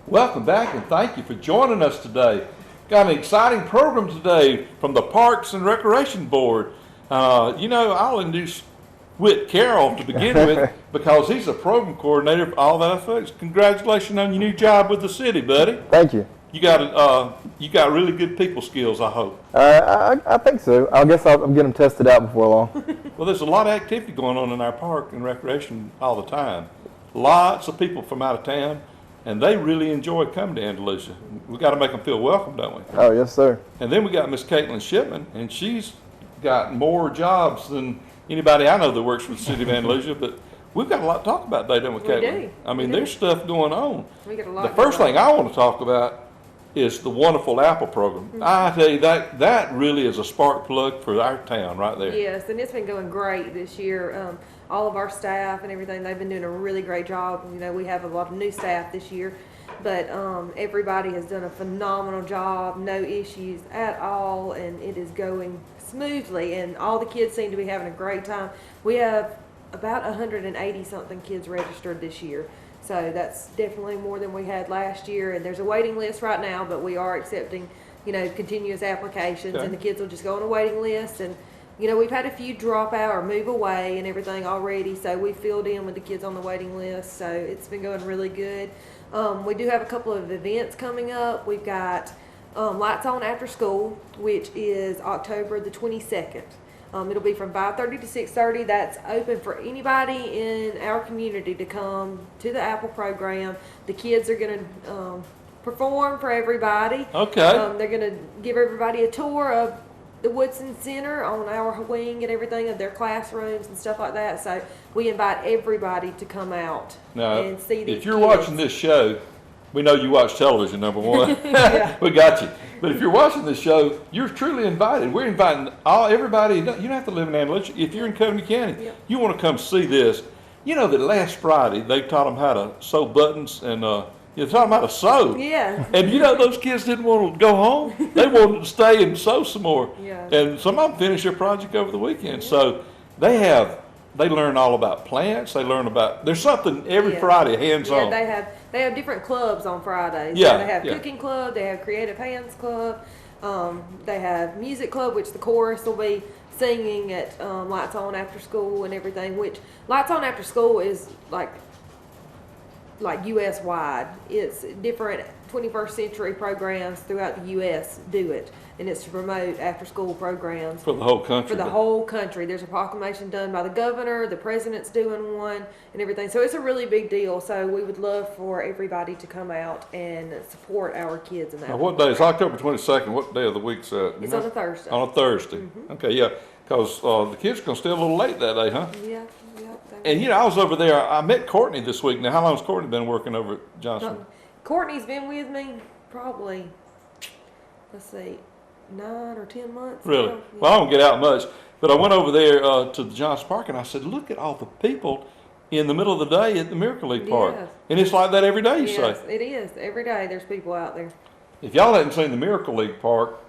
Welcome back and thank you for joining us today. Got an exciting program today from the Parks and Recreation Board. I'll introduce Whit Carroll to begin with because he's a program coordinator for all that athletics. Congratulations on your new job with the city, buddy. Thank you. You got really good people skills, I hope. I think so. I guess I'm getting them tested out before long. Well, there's a lot of activity going on in our park and recreation all the time. Lots of people from out of town, and they really enjoy coming to Andalusia. We got to make them feel welcome, don't we? Oh, yes, sir. And then we got Miss Caitlin Shipman, and she's got more jobs than anybody I know that works for the city of Andalusia, but we've got a lot to talk about today, don't we, Caitlin? We do. I mean, there's stuff going on. We get a lot The first going thing I want to talk about is the wonderful Apple program. I tell you, that really is a spark plug for our town right there. Yes, and it's been going great this year. All of our staff and everything, they've been doing a really great job. You know, we have a lot of new staff this year, but everybody has done a phenomenal job, no issues at all, and it is going smoothly, and all the kids seem to be having a great time. We have about 180 something kids registered this year. So that's definitely more than we had last year, and there's a waiting list right now, but we are accepting, continuous applications, Okay. and the kids will just go on a waiting list. And, we've had a few drop out or move away and everything already, so we filled in with the kids on the waiting list, so it's been going really good. We do have a couple of events coming up. We've got Lights On After School, which is October the 22nd. It'll be from 5:30 to 6:30. That's open for anybody in our community to come to the Apple program. The kids are going to perform for everybody. Okay. They're going to give everybody a tour of the Woodson Center on our wing and everything of their classrooms and stuff like that. So we invite everybody to come out Now, and see these if you're kids. watching this show, we know you watch television, number one. Yeah. We got you. But if you're watching this show, you're truly invited. We're inviting everybody. You don't have to live in Andalusia. If you're in Covington County, Yep. you want to come see this. You know that last Friday they taught them how to sew buttons and you taught them how to sew. Yeah. And those kids didn't want to go home. They wanted to stay and sew some more. Yeah. And some of them finished their project over the weekend. So they learn all about plants. They learn about, there's something every Yeah. Friday hands Yeah, on. they have different clubs on Fridays. Yeah, So they have yeah. cooking club, they have creative hands club, they have music club, which the chorus will be singing at Lights On After School and everything. Which Lights On After School is like U.S. wide. It's different 21st century programs throughout the U.S. do it, and it's to promote after school programs For the whole country. for the whole country. There's a proclamation done by the governor, the president's doing one, and everything. So it's a really big deal. So we would love for everybody to come out and support our kids in that. Now, what day is October 22nd? What day of the week's that? It's on a Thursday. On a Thursday. Okay, yeah, because the kids are going to stay a little late that day, huh? Yeah, yeah. And I was over there. I met Courtney this week. Now, how long has Courtney been working over at Johnson? Courtney's been with me probably, let's see, 9 or 10 months. Really? now. Well, I don't get out much, but I went over there to the Johnson Park and I said, look at all the people in the middle of the day at the Miracle League Park. Yes. And it's like that every day, you Yes, say. it is. Every day there's people out there. If y'all haven't seen the Miracle League Park,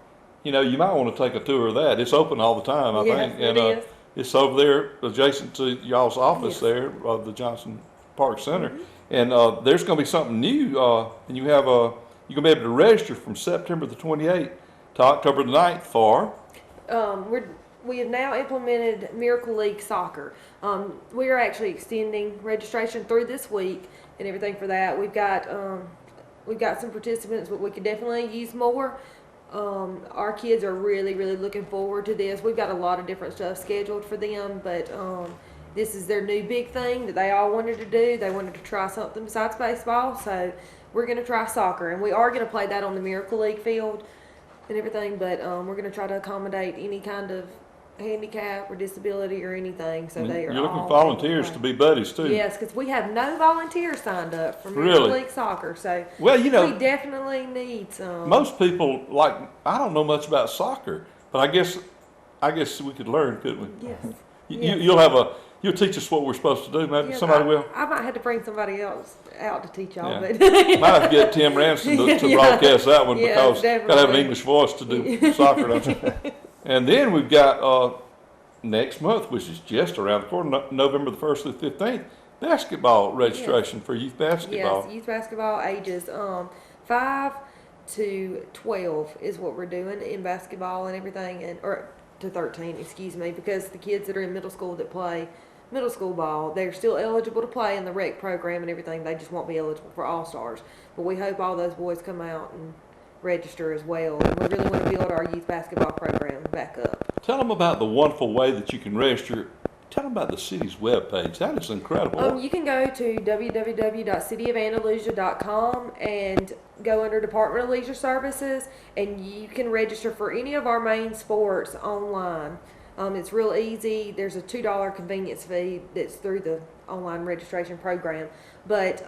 you might want to take a tour of that. It's open all the time, I Yes, think. it is. It's over there adjacent to y'all's office Yes. there, the Johnson Park Center. And there's going to be something new, and you're going to be able to register from September the 28th to October the 9th for. We have now implemented Miracle League Soccer. We are actually extending registration through this week and everything for that. We've got some participants, but we could definitely use more. Our kids are really, really looking forward to this. We've got a lot of different stuff scheduled for them, but this is their new big thing that they all wanted to do. They wanted to try something besides baseball, so we're going to try soccer, and we are going to play that on the Miracle League field and everything, but we're going to try to accommodate any kind of handicap or disability or anything, so they are You're looking all for volunteers to be buddies, too. Yes, because we have no volunteers signed up for Miracle Really? League Soccer, so Well, we definitely need some. most people, I don't know much about soccer, but I guess we could learn, couldn't we? Yes. Yes. You'll teach us what we're supposed to do, maybe Yes, somebody will. I might have to bring somebody else out to teach y'all, Yeah. but Might have to get Tim Ransom to Yeah. broadcast that one Yeah, because got to have an definitely. English voice to do soccer, don't you? And then we've got next month, which is just around the corner, November the 1st through the 15th, basketball registration for youth basketball. Yes, youth basketball ages 5 to 12 is what we're doing in basketball and everything, or to 13, excuse me, because the kids that are in middle school that play middle school ball, they're still eligible to play in the rec program and everything. They just won't be eligible for All-Stars. But we hope all those boys come out and register as well. And we really want to build our youth basketball program back up. Tell them about the wonderful way that you can register. Tell them about the city's webpage. That is incredible. You can go to www.cityofandalusia.com and go under Department of Leisure Services, and you can register for any of our main sports online. It's real easy. There's a $2 convenience fee that's through the online registration program, but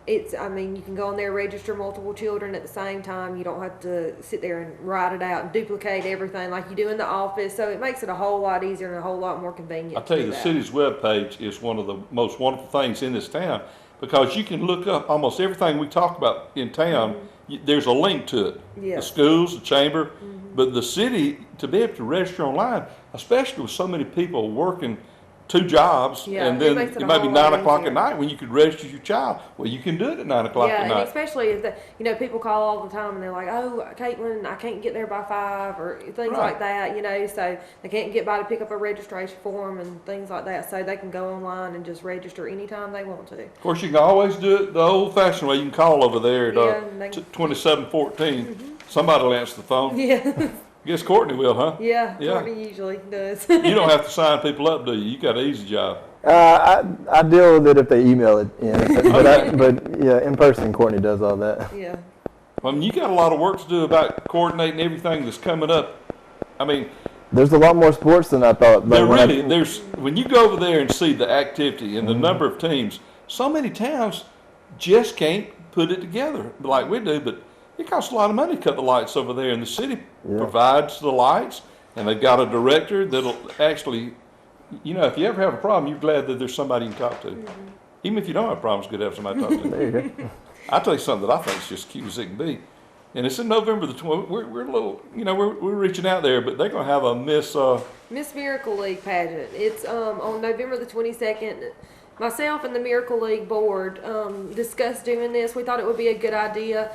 you can go on there, register multiple children at the same time. You don't have to sit there and write it out and duplicate everything like you do in the office. So it makes it a whole lot easier and a whole lot more convenient. I tell you, the city's webpage is one of the most wonderful things in this town, because you can look up almost everything we talk about in town. There's a link to it. Yes. The schools, the chamber, but the city, to be able to register online, especially with so many people working 2 jobs, and then it might be 9 o'clock at night when you could register your child. Well, you can do it at 9 o'clock at night. And especially if people call all the time and they're like, "Oh, Caitlin, I can't get there by 5," or things like that. So they can't get by to pick up a registration form and things like that. So they can go online and just register anytime they want to. Of course, you can always do it the old-fashioned way. You can call over there at 2714. Somebody will answer the phone. Yeah. I guess Courtney will, huh? Yeah, Courtney usually does. You don't have to sign people up, do you? You got an easy job. I deal with it if they email it in, but in person, Courtney does all that. Yeah. You got a lot of work to do about coordinating everything that's coming up. There's a lot more sports than I thought. When you go over there and see the activity and the number of teams, so many towns just can't put it together like we do, but it costs a lot of money to cut the lights over there, and the city provides the lights, and they've got a director that'll actually, if you ever have a problem, you're glad that there's somebody you can talk to. Even if you don't have problems, it's good to have somebody to talk to. There you go. I'll tell you something that I think is just cute as it can be. And it's in November the 20th. We're a little, we're reaching out there, but they're going to have a Miss Miracle League pageant. It's on November the 22nd. Myself and the Miracle League board discussed doing this. We thought it would be a good idea.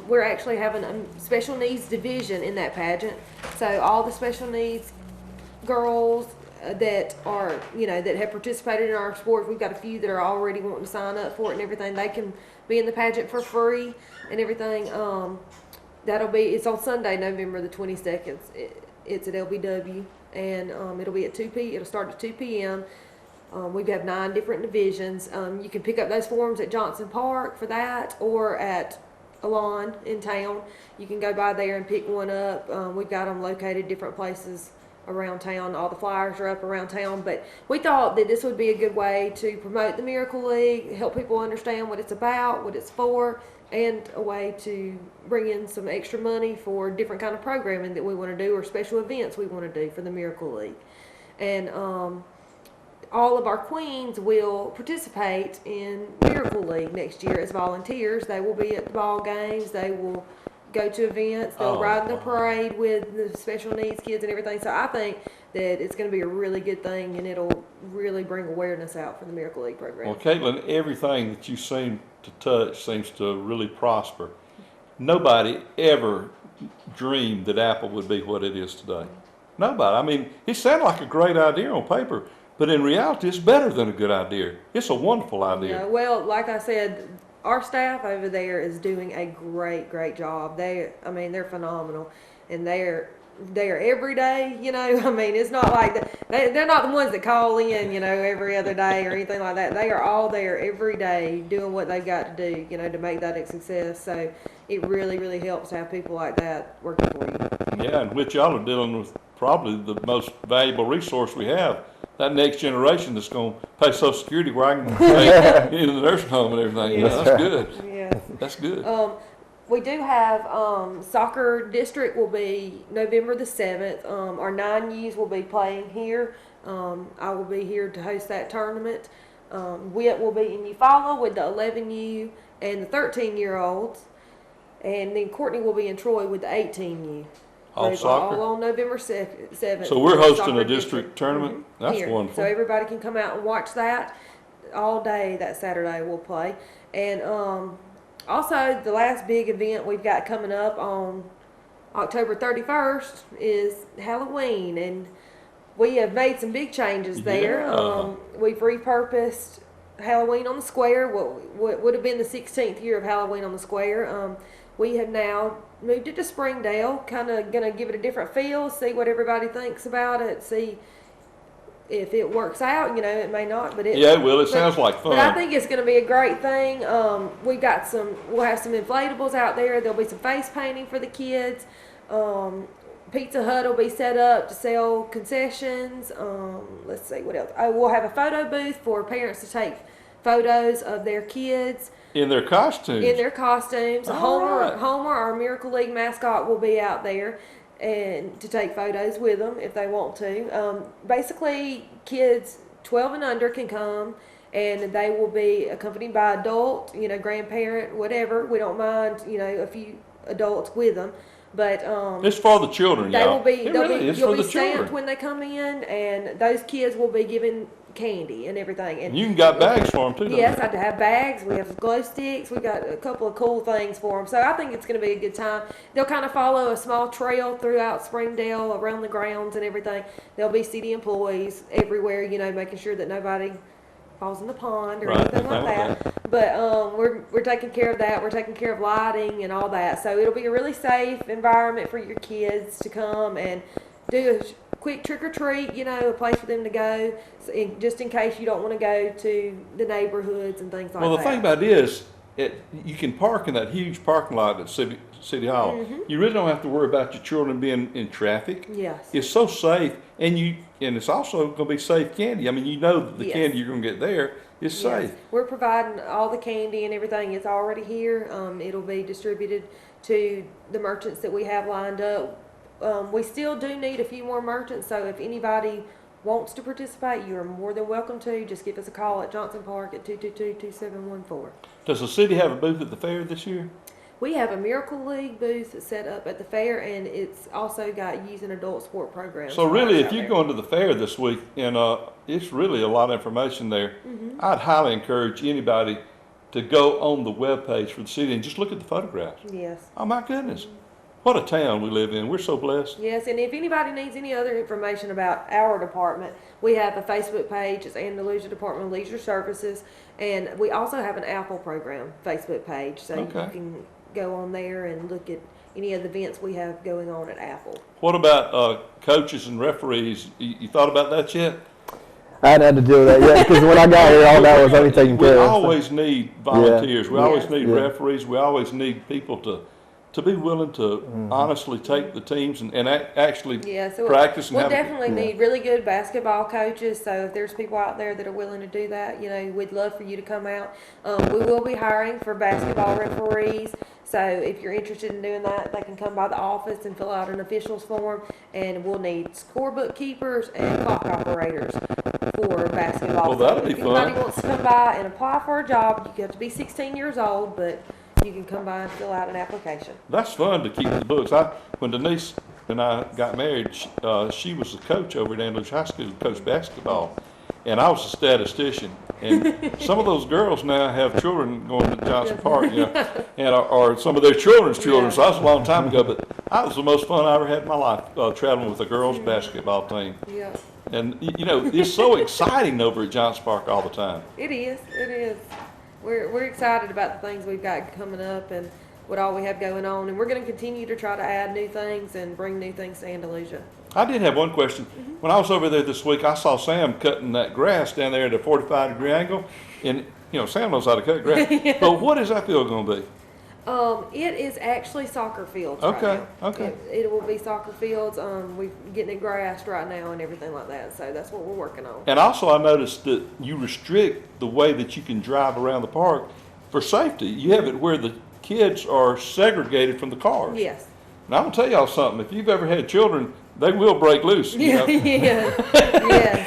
We're actually having a special needs division in that pageant. So all the special needs girls that are, that have participated in our sports, we've got a few that are already wanting to sign up for it and everything. They can be in the pageant for free and everything. It's on Sunday, November the 22nd. It's at LBW, and it'll be at it'll start at 2 p.m. We have 9 different divisions. You can pick up those forms at Johnson Park for that, or at Alon in town. You can go by there and pick one up. We've got them located different places around town. All the flyers are up around town, but we thought that this would be a good way to promote the Miracle League, help people understand what it's about, what it's for, and a way to bring in some extra money for different kind of programming that we want to do, or special events we want to do for the Miracle League. And all of our queens will participate in Miracle League next year as volunteers. They will be at the ball games. They will go to events. They'll ride in the parade with the special needs kids and everything. So I think that it's going to be a really good thing, and it'll really bring awareness out for the Miracle League program. Well, Caitlin, everything that you seem to touch seems to really prosper. Nobody ever dreamed that Apple would be what it is today. Nobody. It sounded like a great idea on paper, but in reality, it's better than a good idea. It's a wonderful idea. Yeah, well, like I said, our staff over there is doing a great job. They're phenomenal, and they're every day. It's not like they're not the ones that call in, every other day or anything like that. They are all there every day doing what they've got to do, to make that a success. So it really helps to have people like that working for you. Yeah, and which y'all are dealing with probably the most valuable resource we have. That next generation that's going to pay Social Security where I can pay into the nursing home and everything. Yes. That's good. Yeah. That's good. We do have soccer district will be November the 7th. Our 9Us will be playing here. I will be here to host that tournament. Whit will be in Eufaula with the 11U and the 13-year-olds. And then Courtney will be in Troy with the 18U. All soccer? All on November 7th. So we're hosting a district tournament? That's here. wonderful. So everybody can come out and watch that. all day that Saturday we'll play. And also the last big event we've got coming up on October 31st is Halloween, and we have made some big changes there. Yeah. We've repurposed Halloween on the Square, what would have been the 16th year of Halloween on the Square. We have now moved it to Springdale, kind of going to give it a different feel, see what everybody thinks about it, see if it works out. You know, it may not, but it will. It sounds like fun. But I think it's going to be a great thing. We'll have some inflatables out there. There'll be some face painting for the kids. Pizza Hut will be set up to sell concessions. Let's see what else. We'll have a photo booth for parents to take photos of their kids. In their costumes. Homer, our Miracle League mascot, will be out there and to take photos with them if they want to. Basically, kids 12 and under can come, and they will be accompanied by adult, grandparent, whatever. We don't mind, a few adults with them. But it's for the children, they'll be stamped children when they come in, and those kids will be given candy and everything. And you got bags for them too. Yes, I have bags. We have glow sticks. We got a couple of cool things for them. So I think it's going to be a good time. They'll kind of follow a small trail throughout Springdale, around the grounds and everything. There'll be city employees everywhere, making sure that nobody falls in the pond or anything like that. But we're taking care of that. We're taking care of lighting and all that. So it'll be a really safe environment for your kids to come and do a quick trick or treat, a place for them to go, just in case you don't want to go to the neighborhoods and things like that. Well, the thing about it is, you can park in that huge parking lot at City Hall. Mm-hmm. You really don't have to worry about your children being in traffic. Yes. It's so safe, and it's also going to be safe candy. I mean, that the candy you're going to get there is safe. We're providing all the candy and everything. It's already here. It'll be distributed to the merchants that we have lined up. We still do need a few more merchants, so if anybody wants to participate, you are more than welcome to. Just give us a call at Johnson Park at 222-2714. Does the city have a booth at the fair this year? We have a Miracle League booth set up at the fair, and it's also got youth and adult sport programs. So really, if you're going to the fair this week, and it's really a lot of information there, I'd highly encourage anybody to go on the webpage for the city and just look at the photographs. Yes. Oh my goodness. What a town we live in. We're so blessed. Yes, and if anybody needs any other information about our department, we have a Facebook page. It's Andalusia Department of Leisure Services, and we also have an Apple program Facebook page, so you can go on there and look at any of the events we have going on at Apple. What about coaches and referees? You thought about that yet? I hadn't had to deal with that yet, because when I got here, all that was only taken care of. We always need volunteers. Yeah. We always need referees. We always need people to be willing to honestly take the teams and actually practice. We'll definitely need really good basketball coaches. So if there's people out there that are willing to do that, we'd love for you to come out. We will be hiring for basketball referees. So if you're interested in doing that, they can come by the office and fill out an officials form. And we'll need scorebook keepers and clock operators for basketball. Well, that'll be fun. If anybody wants to come by and apply for a job, you have to be 16 years old, but you can come by and fill out an application. That's fun to keep the books. When Denise and I got married, she was the coach over at Andalusia High School, coached basketball, and I was a statistician. And some of those girls now have children going to Johnson Park, and or some of their children's children. So that was a long time ago, but that was the most fun I ever had in my life, traveling with a girls' basketball team. Yeah. And it's so exciting over at Johnson Park all the time. It is. We're excited about the things we've got coming up and what all we have going on, and we're going to continue to try to add new things and bring new things to Andalusia. I did have one question. When I was over there this week, I saw Sam cutting that grass down there at a 45-degree angle, and Sam knows how to cut grass. But what is that field going to be? It is actually soccer fields right now. Okay. It will be soccer fields. We're getting it grassed right now and everything like that. So that's what we're working on. And also I noticed that you restrict the way that you can drive around the park for safety. You have it where the kids are segregated from the cars. Yes. And I'm going to tell y'all something. If you've ever had children, they will break loose. Yes.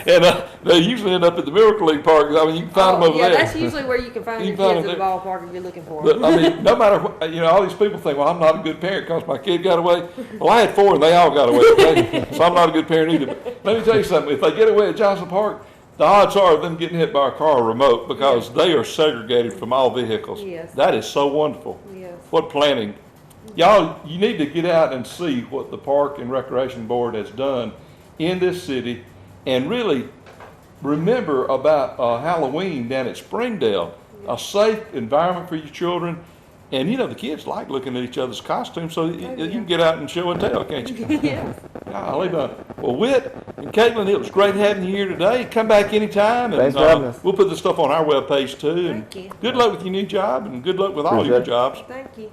And they usually end up at the Miracle League Park. I mean, you can find them over there. Yeah, that's usually where you can find your kids at the ballpark if you're looking for them. But, I mean, no matter what, all these people think, well, I'm not a good parent because my kid got away. Well, I had 4 and they all got away. Okay? So I'm not a good parent either. But let me tell you something. If they get away at Johnson Park, the odds are of them getting hit by a car are remote because they are segregated from all vehicles. Yes. That is so wonderful. Yes. What planning. Y'all, you need to get out and see what the Park and Recreation Board has done in this city and really remember about Halloween down at Springdale, a safe environment for your children. And you know, the kids like looking at each other's costumes, so you can get out and show and tell, can't you? Yes. Golly, well, Whit and Caitlin, it was great having you here today. Come back anytime, and Thanks for having us. we'll put this stuff on our webpage too. And Thank you. good luck with your new job, and good luck with all Appreciate your it. jobs. Thank you.